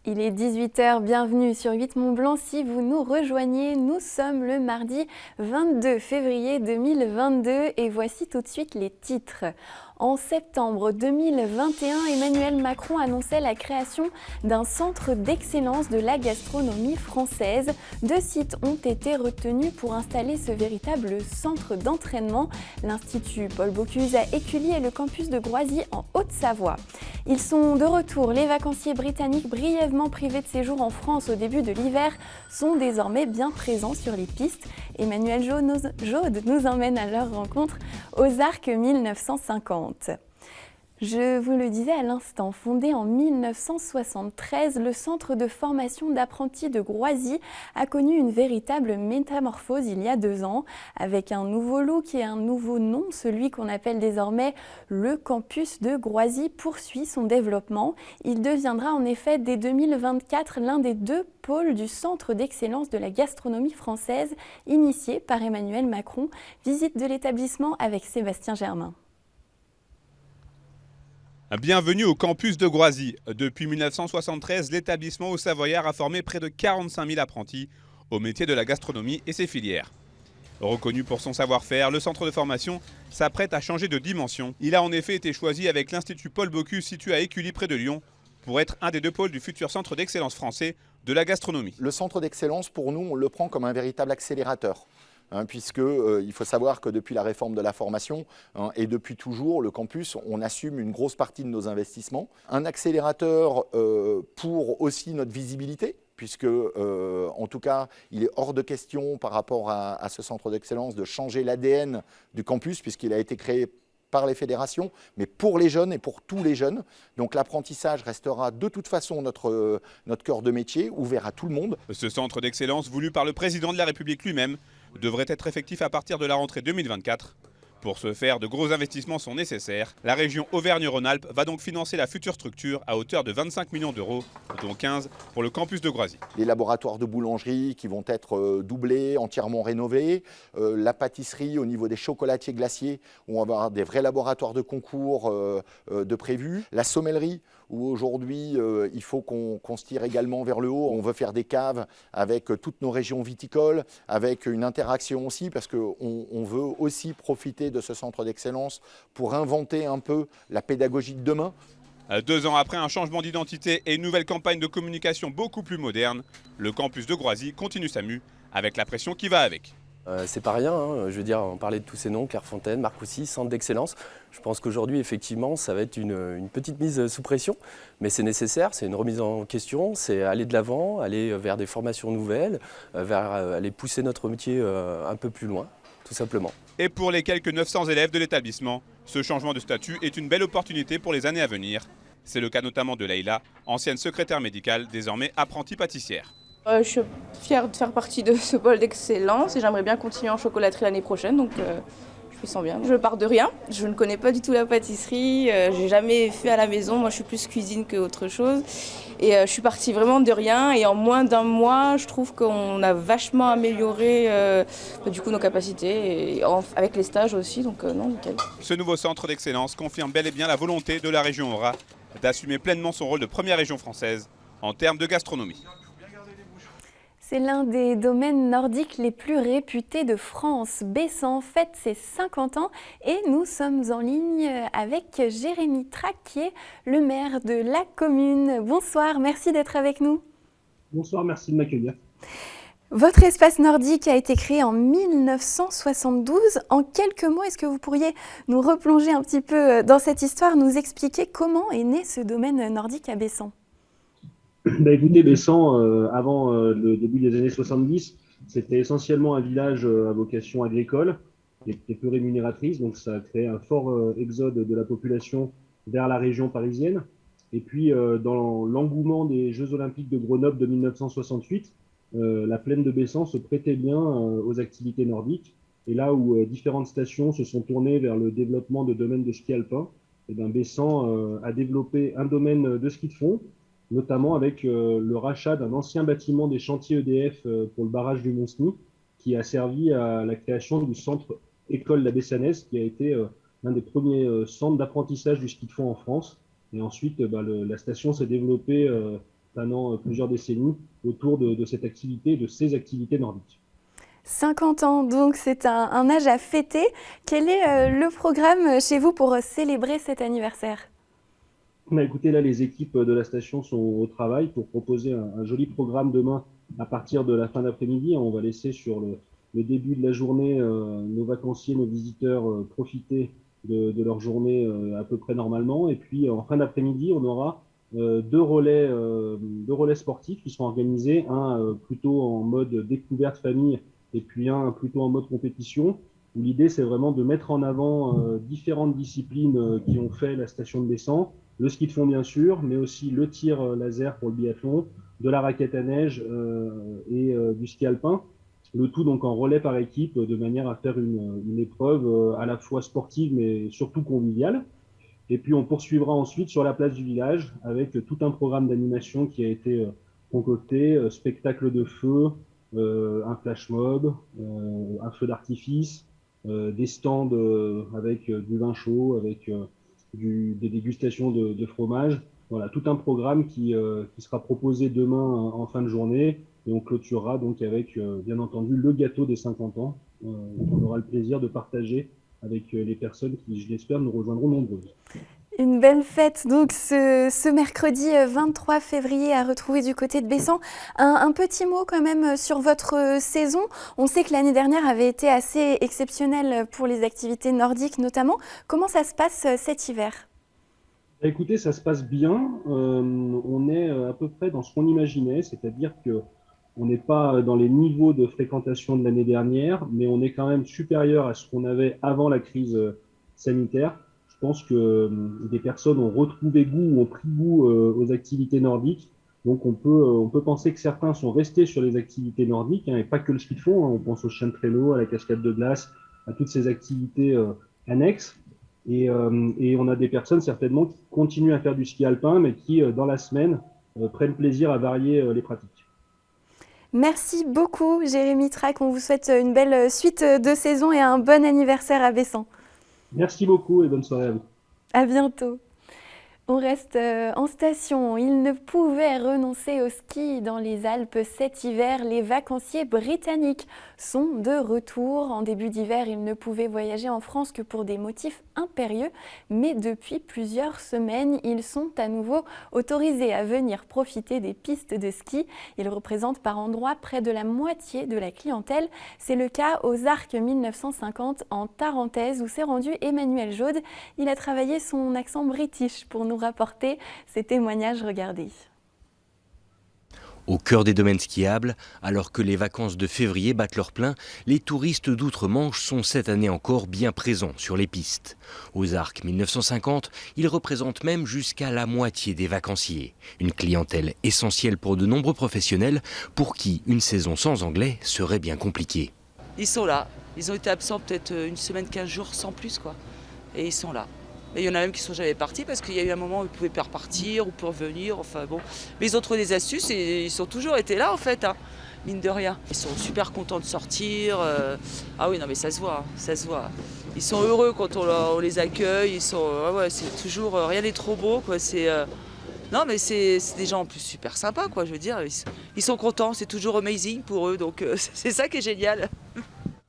Il est 18 h, bienvenue sur 8 Mont Blanc. Si vous nous rejoignez, nous sommes le mardi 22 février 2022 et voici tout de suite les titres. En septembre 2021, Emmanuel Macron annonçait la création d'un centre d'excellence de la gastronomie française. 2 sites ont été retenus pour installer ce véritable centre d'entraînement. L'Institut Paul Bocuse à Écully et le campus de Groisy en Haute-Savoie. Ils sont de retour. Les vacanciers britanniques brièvement privés de séjour en France au début de l'hiver sont désormais bien présents sur les pistes. Emmanuel Jaude nous emmène à leur rencontre aux Arcs 1950. Je vous le disais à l'instant, fondé en 1973, le centre de formation d'apprentis de Groisy a connu une véritable métamorphose il y a 2 ans. Avec un nouveau look et un nouveau nom, celui qu'on appelle désormais le campus de Groisy poursuit son développement. Il deviendra en effet dès 2024 l'un des 2 pôles du centre d'excellence de la gastronomie française, initié par Emmanuel Macron. Visite de l'établissement avec Sébastien Germain. Bienvenue au campus de Groisy. Depuis 1973, l'établissement haut-savoyard a formé près de 45 000 apprentis au métier de la gastronomie et ses filières. Reconnu pour son savoir-faire, le centre de formation s'apprête à changer de dimension. Il a en effet été choisi avec l'Institut Paul Bocuse situé à Écully près de Lyon pour être un des 2 pôles du futur centre d'excellence français de la gastronomie. Le centre d'excellence, pour nous, on le prend comme un véritable accélérateur. Il faut savoir que depuis la réforme de la formation et depuis toujours, le campus, on assume une grosse partie de nos investissements. Un accélérateur pour aussi notre visibilité, puisque en tout cas, il est hors de question par rapport à ce centre d'excellence de changer l'ADN du campus, puisqu'il a été créé par les fédérations, mais pour les jeunes et pour tous les jeunes. Donc l'apprentissage restera de toute façon notre cœur de métier, ouvert à tout le monde. Ce centre d'excellence voulu par le président de la République lui-même devrait être effectif à partir de la rentrée 2024. Pour ce faire, de gros investissements sont nécessaires. La région Auvergne-Rhône-Alpes va donc financer la future structure à hauteur de 25 millions d'euros, dont 15 pour le campus de Groisy. Les laboratoires de boulangerie qui vont être doublés, entièrement rénovés. La pâtisserie au niveau des chocolatiers glaciers, où on va avoir des vrais laboratoires de concours de prévus. La sommellerie, où aujourd'hui il faut qu'on se tire également vers le haut. On veut faire des caves avec toutes nos régions viticoles, avec une interaction aussi, parce qu'on veut aussi profiter de ce centre d'excellence pour inventer un peu la pédagogie de demain. 2 ans après un changement d'identité et une nouvelle campagne de communication beaucoup plus moderne, le campus de Groisy continue sa mue avec la pression qui va avec. C'est pas rien, je veux dire, on parlait de tous ces noms, Clairefontaine, Marcoussis, centre d'excellence. Je pense qu'aujourd'hui, effectivement, ça va être une petite mise sous pression, mais c'est nécessaire, c'est une remise en question, c'est aller de l'avant, aller vers des formations nouvelles, aller pousser notre métier un peu plus loin, tout simplement. Et pour les quelques 900 élèves de l'établissement, ce changement de statut est une belle opportunité pour les années à venir. C'est le cas notamment de Leïla, ancienne secrétaire médicale, désormais apprentie pâtissière. Je suis fière de faire partie de ce pôle d'excellence et j'aimerais bien continuer en chocolaterie l'année prochaine, donc je me sens bien. Je pars de rien, je ne connais pas du tout la pâtisserie, j'ai jamais fait à la maison, moi je suis plus cuisine qu'autre chose. Et je suis partie vraiment de rien et en moins d'1 mois, je trouve qu'on a vachement amélioré du coup nos capacités et avec les stages aussi, donc non, nickel. Ce nouveau centre d'excellence confirme bel et bien la volonté de la région Aura d'assumer pleinement son rôle de première région française en termes de gastronomie. C'est l'un des domaines nordiques les plus réputés de France. Bessan fête ses 50 ans et nous sommes en ligne avec Jérémy Trac, qui est le maire de la commune. Bonsoir, merci d'être avec nous. Bonsoir, merci de m'accueillir. Votre espace nordique a été créé en 1972. En quelques mots, est-ce que vous pourriez nous replonger un petit peu dans cette histoire, nous expliquer comment est né ce domaine nordique à Bessan ? Écoutez, Bessan, avant le début des années 70, c'était essentiellement un village à vocation agricole, qui était peu rémunératrice, donc ça a créé un fort exode de la population vers la région parisienne. Et puis, dans l'engouement des Jeux Olympiques de Grenoble de 1968, la plaine de Bessan se prêtait bien aux activités nordiques. Et là où différentes stations se sont tournées vers le développement de domaines de ski alpin, et bien Bessan a développé un domaine de ski de fond, notamment avec le rachat d'un ancien bâtiment des chantiers EDF pour le barrage du Mont-Cenis, qui a servi à la création du centre École La Bessanaise, qui a été l'un des premiers centres d'apprentissage du ski de fond en France. Et ensuite, la station s'est développée certainement plusieurs décennies autour de cette activité, de ces activités nordiques. 50 ans, donc c'est un âge à fêter. Quel est le programme chez vous pour célébrer cet anniversaire ? Écoutez, là, les équipes de la station sont au travail pour proposer un joli programme demain à partir de la fin d'après-midi. On va laisser sur le début de la journée nos vacanciers, nos visiteurs profiter de leur journée à peu près normalement. Et puis en fin d'après-midi, on aura deux relais sportifs qui seront organisés, un plutôt en mode découverte famille et puis un plutôt en mode compétition, où l'idée c'est vraiment de mettre en avant différentes disciplines qui ont fait la station de Bessan, le ski de fond bien sûr, mais aussi le tir laser pour le biathlon, de la raquette à neige et du ski alpin. Le tout donc en relais par équipe, de manière à faire une épreuve à la fois sportive mais surtout conviviale. Et puis on poursuivra ensuite sur la place du village avec tout un programme d'animation qui a été concocté, spectacle de feu, un flash mob, un feu d'artifice, des stands avec du vin chaud, avec des dégustations de fromage. Voilà, tout un programme qui sera proposé demain en fin de journée. Et on clôturera donc avec, bien entendu, le gâteau des 50 ans. On aura le plaisir de partager avec les personnes qui, je l'espère, nous rejoindront nombreuses. Une belle fête donc ce mercredi 23 février à retrouver du côté de Bessan. Un petit mot quand même sur votre saison. On sait que l'année dernière avait été assez exceptionnelle pour les activités nordiques notamment. Comment ça se passe cet hiver ? Écoutez, ça se passe bien. On est à peu près dans ce qu'on imaginait, c'est-à-dire que on n'est pas dans les niveaux de fréquentation de l'année dernière, mais on est quand même supérieur à ce qu'on avait avant la crise sanitaire. Je pense que des personnes ont retrouvé goût ou ont pris goût aux activités nordiques. Donc on peut penser que certains sont restés sur les activités nordiques, et pas que le ski de fond. On pense au chien de traîneau, à la cascade de glace, à toutes ces activités annexes. Et on a des personnes certainement qui continuent à faire du ski alpin, mais qui, dans la semaine, prennent plaisir à varier les pratiques. Merci beaucoup Jérémy Trac, on vous souhaite une belle suite de saison et un bon anniversaire à Bessan. Merci beaucoup et bonne soirée à vous. À bientôt. On reste en station. Ils ne pouvaient renoncer au ski dans les Alpes cet hiver. Les vacanciers britanniques sont de retour. En début d'hiver, ils ne pouvaient voyager en France que pour des motifs impérieux. Mais depuis plusieurs semaines, ils sont à nouveau autorisés à venir profiter des pistes de ski. Ils représentent par endroits près de la moitié de la clientèle. C'est le cas aux Arcs 1950 en Tarentaise où s'est rendu Emmanuel Jaude. Il a travaillé son accent british pour nous rapporter ces témoignages. Regardez. Au cœur des domaines skiables, alors que les vacances de février battent leur plein, les touristes d'outre-Manche sont cette année encore bien présents sur les pistes. Aux Arcs 1950, ils représentent même jusqu'à la moitié des vacanciers. Une clientèle essentielle pour de nombreux professionnels pour qui une saison sans anglais serait bien compliquée. Ils sont là. Ils ont été absents peut-être une semaine, 15 jours sans plus, quoi. Et ils sont là. Et il y en a même qui sont jamais partis parce qu'il y a eu un moment où ils ne pouvaient pas repartir ou pour revenir, enfin bon. Mais ils ont trouvé des astuces et ils ont toujours été là en fait, hein, mine de rien. Ils sont super contents de sortir. Ah oui, non mais ça se voit, ça se voit. Ils sont heureux quand on les accueille, ils sont, ouais, c'est toujours, rien n'est trop beau, quoi. Non mais c'est des gens en plus super sympas, quoi, je veux dire. Ils sont contents, c'est toujours amazing pour eux, donc c'est ça qui est génial.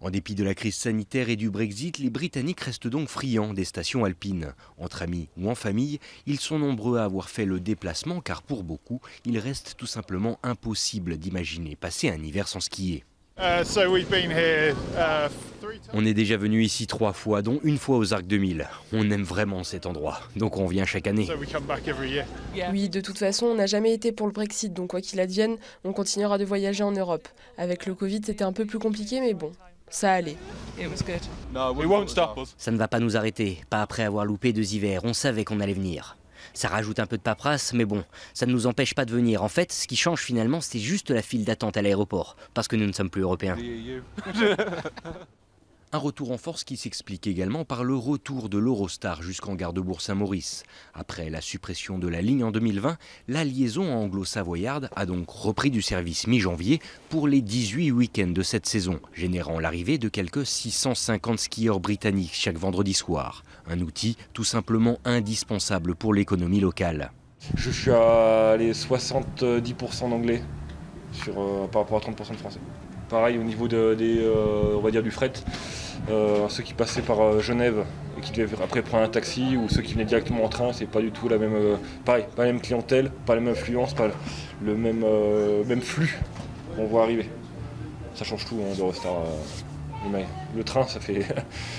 En dépit de la crise sanitaire et du Brexit, les Britanniques restent donc friands des stations alpines. Entre amis ou en famille, ils sont nombreux à avoir fait le déplacement car pour beaucoup, il reste tout simplement impossible d'imaginer passer un hiver sans skier. On est déjà venu ici 3 fois, dont une fois aux Arcs 2000. On aime vraiment cet endroit, donc on vient chaque année. Oui, de toute façon, on n'a jamais été pour le Brexit, donc quoi qu'il advienne, on continuera de voyager en Europe. Avec le Covid, c'était un peu plus compliqué, mais bon. Ça allait. Ça ne va pas nous arrêter, pas après avoir loupé 2 hivers, on savait qu'on allait venir. Ça rajoute un peu de paperasse, mais bon, ça ne nous empêche pas de venir. En fait, ce qui change finalement, c'est juste la file d'attente à l'aéroport, parce que nous ne sommes plus européens. Un retour en force qui s'explique également par le retour de l'Eurostar jusqu'en gare de Bourg-Saint-Maurice. Après la suppression de la ligne en 2020, la liaison anglo-savoyarde a donc repris du service mi-janvier pour les 18 week-ends de cette saison, générant l'arrivée de quelques 650 skieurs britanniques chaque vendredi soir. Un outil tout simplement indispensable pour l'économie locale. Je suis à les 70% d'anglais par rapport à 30% de français. Pareil au niveau on va dire du fret, ceux qui passaient par Genève et qui devaient après prendre un taxi ou ceux qui venaient directement en train, c'est pas du tout la même, pareil, pas la même clientèle, pas la même affluence, pas le même flux qu'on voit arriver. Ça change tout d'Eurostar. Le train,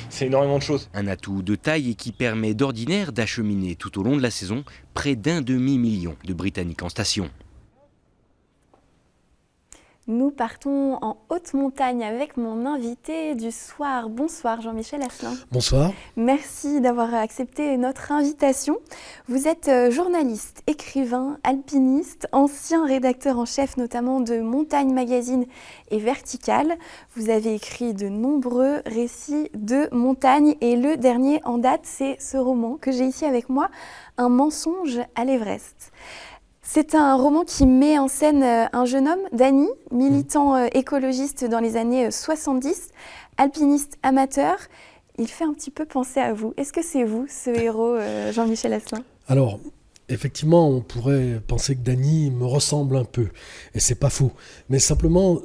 c'est énormément de choses. Un atout de taille et qui permet d'ordinaire d'acheminer tout au long de la saison près d'1 demi-million de Britanniques en station. Nous partons en haute montagne avec mon invité du soir. Bonsoir Jean-Michel Asselin. Bonsoir. Merci d'avoir accepté notre invitation. Vous êtes journaliste, écrivain, alpiniste, ancien rédacteur en chef notamment de Montagne Magazine et Vertical. Vous avez écrit de nombreux récits de montagne et le dernier en date, c'est ce roman que j'ai ici avec moi, Un mensonge à l'Everest. C'est un roman qui met en scène un jeune homme, Dany, militant écologiste dans les années 70, alpiniste amateur. Il fait un petit peu penser à vous. Est-ce que c'est vous, ce héros, Jean-Michel Asselin ? Alors, effectivement, on pourrait penser que Dany me ressemble un peu, et c'est pas faux. Mais simplement,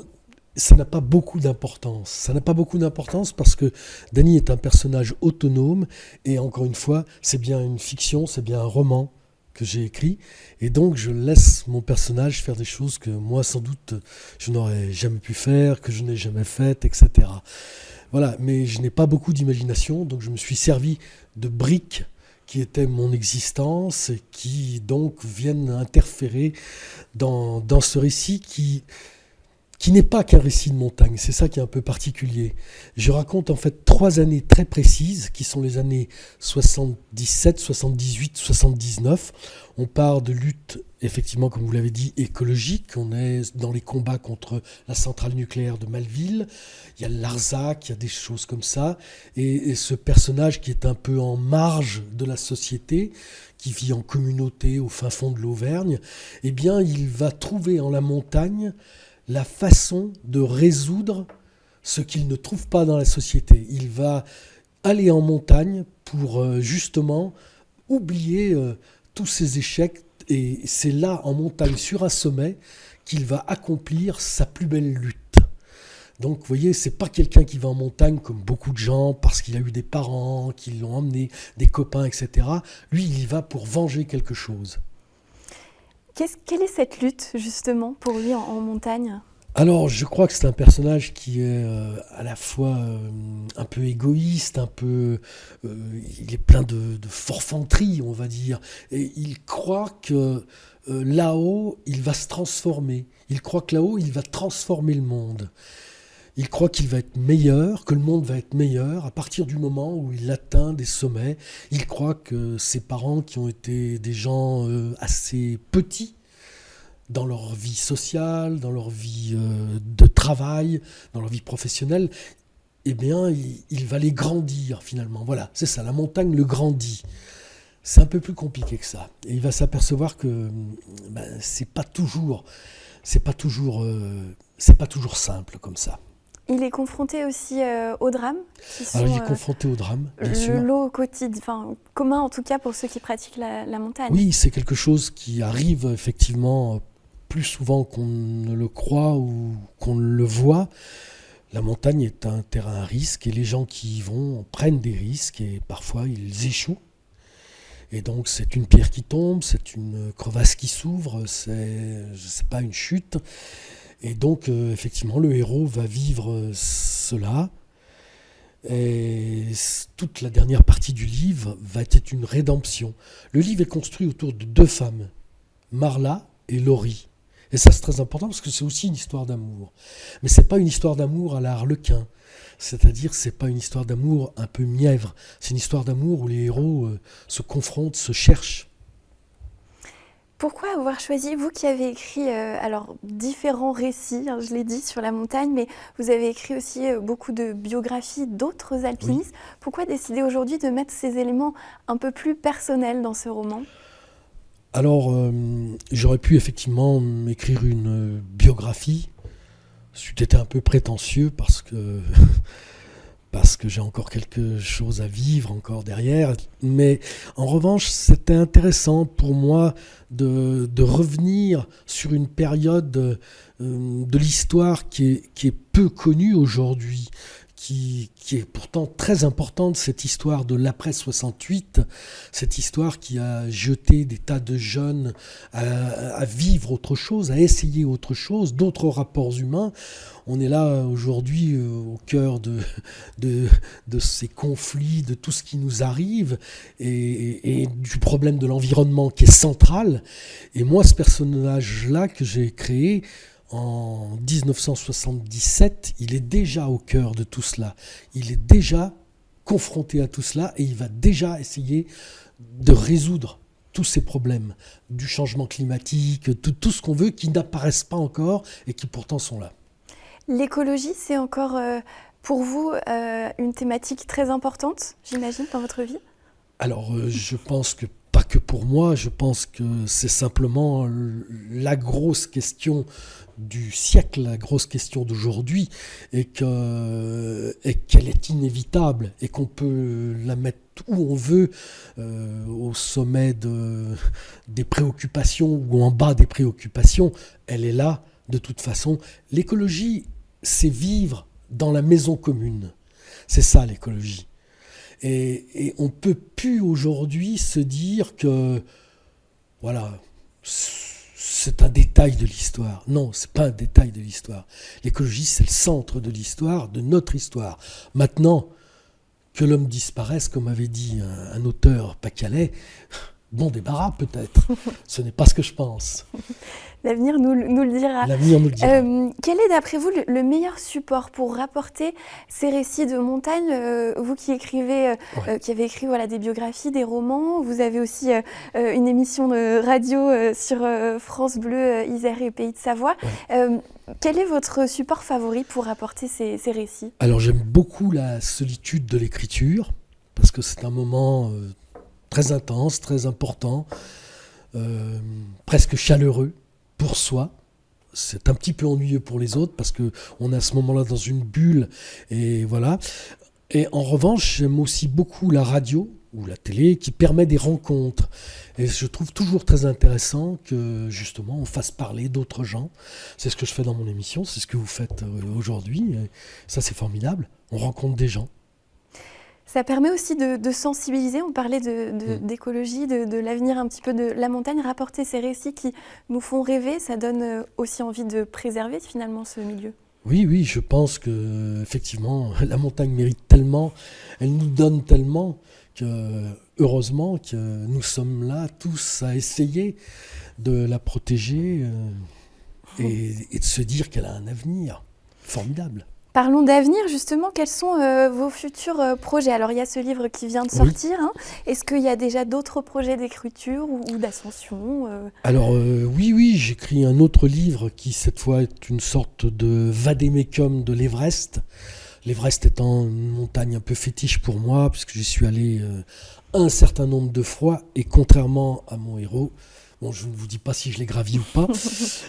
ça n'a pas beaucoup d'importance. Ça n'a pas beaucoup d'importance parce que Dany est un personnage autonome, et encore une fois, c'est bien une fiction, c'est bien un roman que j'ai écrit, et donc je laisse mon personnage faire des choses que moi sans doute je n'aurais jamais pu faire, que je n'ai jamais faites, etc. Voilà, mais je n'ai pas beaucoup d'imagination, donc je me suis servi de briques qui étaient mon existence et qui donc viennent interférer dans ce récit qui n'est pas qu'un récit de montagne, c'est ça qui est un peu particulier. Je raconte en fait 3 années très précises, qui sont les années 77, 78, 79. On part de lutte, effectivement, comme vous l'avez dit, écologique. On est dans les combats contre la centrale nucléaire de Malville. Il y a le Larzac, il y a des choses comme ça. Et ce personnage qui est un peu en marge de la société, qui vit en communauté au fin fond de l'Auvergne, eh bien, il va trouver en la montagne la façon de résoudre ce qu'il ne trouve pas dans la société. Il va aller en montagne pour justement oublier tous ses échecs, et c'est là, en montagne, sur un sommet, qu'il va accomplir sa plus belle lutte. Donc, vous voyez, c'est pas quelqu'un qui va en montagne comme beaucoup de gens, parce qu'il a eu des parents qui l'ont emmené, des copains, etc. Lui, il y va pour venger quelque chose. Quelle est cette lutte, justement, pour lui en montagne ? Alors, je crois que c'est un personnage qui est à la fois un peu égoïste, il est plein de forfanterie, on va dire. Et il croit que là-haut, il va se transformer. Il croit que là-haut, il va transformer le monde. Il croit qu'il va être meilleur, que le monde va être meilleur à partir du moment où il atteint des sommets. Il croit que ses parents, qui ont été des gens assez petits dans leur vie sociale, dans leur vie de travail, dans leur vie professionnelle, eh bien, il va les grandir finalement. Voilà, c'est ça, la montagne le grandit. C'est un peu plus compliqué que ça. Et il va s'apercevoir que c'est pas toujours simple comme ça. Il est confronté aussi au drame. Alors il est confronté au drame, bien sûr. Le lot quotidien, commun en tout cas pour ceux qui pratiquent la montagne. Oui, c'est quelque chose qui arrive effectivement plus souvent qu'on ne le croit ou qu'on ne le voit. La montagne est un terrain à risque et les gens qui y vont prennent des risques et parfois ils échouent. Et donc c'est une pierre qui tombe, c'est une crevasse qui s'ouvre, c'est pas une chute. Et donc effectivement le héros va vivre cela. Et toute la dernière partie du livre va être une rédemption. Le livre est construit autour de 2 femmes, Marla et Laurie. Et ça c'est très important parce que c'est aussi une histoire d'amour. Mais c'est pas une histoire d'amour à la Harlequin. C'est-à-dire c'est pas une histoire d'amour un peu mièvre. C'est une histoire d'amour où les héros se confrontent, se cherchent. Pourquoi avoir choisi, vous qui avez écrit différents récits, je l'ai dit, sur la montagne, mais vous avez écrit aussi beaucoup de biographies d'autres alpinistes. Oui. Pourquoi décider aujourd'hui de mettre ces éléments un peu plus personnels dans ce roman ? Alors, j'aurais pu effectivement écrire une biographie. C'eût été un peu prétentieux parce parce que j'ai encore quelque chose à vivre encore derrière. Mais en revanche, c'était intéressant pour moi de revenir sur une période de l'histoire qui est peu connue aujourd'hui, qui est pourtant très importante, cette histoire de l'après-68, cette histoire qui a jeté des tas de jeunes à vivre autre chose, à essayer autre chose, d'autres rapports humains. On est là aujourd'hui au cœur de ces conflits, de tout ce qui nous arrive et du problème de l'environnement qui est central. Et moi, ce personnage-là que j'ai créé, en 1977, il est déjà au cœur de tout cela. Il est déjà confronté à tout cela et il va déjà essayer de résoudre tous ces problèmes du changement climatique, tout ce qu'on veut qui n'apparaissent pas encore et qui pourtant sont là. L'écologie, c'est encore pour vous une thématique très importante, j'imagine, dans votre vie ? Alors, je pense que pas que pour moi, je pense que c'est simplement la grosse question du siècle, la grosse question d'aujourd'hui, et qu'elle est inévitable et qu'on peut la mettre où on veut, au sommet des préoccupations ou en bas des préoccupations. Elle est là de toute façon. L'écologie, c'est vivre dans la maison commune. C'est ça l'écologie. Et on ne peut plus aujourd'hui se dire que, voilà, c'est un détail de l'histoire. Non, ce n'est pas un détail de l'histoire. L'écologie, c'est le centre de l'histoire, de notre histoire. Maintenant, que l'homme disparaisse, comme avait dit un auteur pas-calais, bon débarras peut-être. Ce n'est pas ce que je pense. L'avenir nous le dira. L'avenir nous le dira. Quel est d'après vous le meilleur support pour rapporter ces récits de montagne, vous qui écrivez, qui avez écrit des biographies, des romans, vous avez aussi une émission de radio sur France Bleu, Isère et Pays de Savoie. Ouais. Quel est votre support favori pour rapporter ces récits ? Alors j'aime beaucoup la solitude de l'écriture, parce que c'est un moment très intense, très important, presque chaleureux pour soi. C'est un petit peu ennuyeux pour les autres parce qu'on est à ce moment-là dans une bulle et voilà. Et en revanche, j'aime aussi beaucoup la radio ou la télé qui permet des rencontres. Et je trouve toujours très intéressant que justement on fasse parler d'autres gens. C'est ce que je fais dans mon émission, c'est ce que vous faites aujourd'hui. Et ça, c'est formidable. On rencontre des gens. Ça permet aussi de sensibiliser, on parlait d'écologie, de l'avenir un petit peu de la montagne, rapporter ces récits qui nous font rêver, ça donne aussi envie de préserver finalement ce milieu. Oui, je pense que effectivement, la montagne mérite tellement, elle nous donne tellement que heureusement que nous sommes là tous à essayer de la protéger et de se dire qu'elle a un avenir formidable. Parlons d'avenir, justement, quels sont vos futurs projets ? Alors, il y a ce livre qui vient de sortir. Oui. Est-ce qu'il y a déjà d'autres projets d'écriture ou d'ascension Alors, oui, j'écris un autre livre qui, cette fois, est une sorte de vade-mecum de l'Everest. L'Everest étant une montagne un peu fétiche pour moi, puisque j'y suis allé un certain nombre de fois, et contrairement à mon héros, bon, je ne vous dis pas si je l'ai gravi ou pas,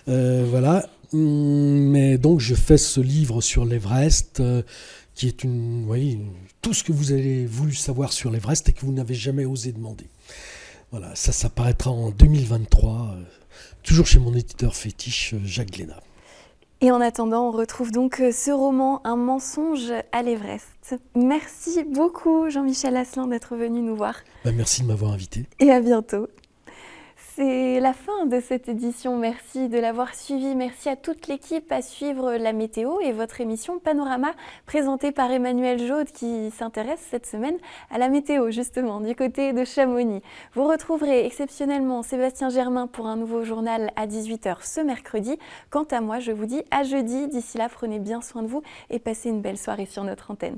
voilà. Mais donc je fais ce livre sur l'Everest qui est tout ce que vous avez voulu savoir sur l'Everest et que vous n'avez jamais osé demander. Voilà, ça paraîtra en 2023, toujours chez mon éditeur fétiche, Jacques Glénat. Et en attendant, on retrouve donc ce roman, Un mensonge à l'Everest. Merci beaucoup Jean-Michel Asselin d'être venu nous voir. Merci de m'avoir invité. Et à bientôt. C'est la fin de cette édition. Merci de l'avoir suivi. Merci à toute l'équipe à suivre la météo et votre émission Panorama présentée par Emmanuel Jaude qui s'intéresse cette semaine à la météo justement du côté de Chamonix. Vous retrouverez exceptionnellement Sébastien Germain pour un nouveau journal à 18h ce mercredi. Quant à moi, je vous dis à jeudi. D'ici là, prenez bien soin de vous et passez une belle soirée sur notre antenne.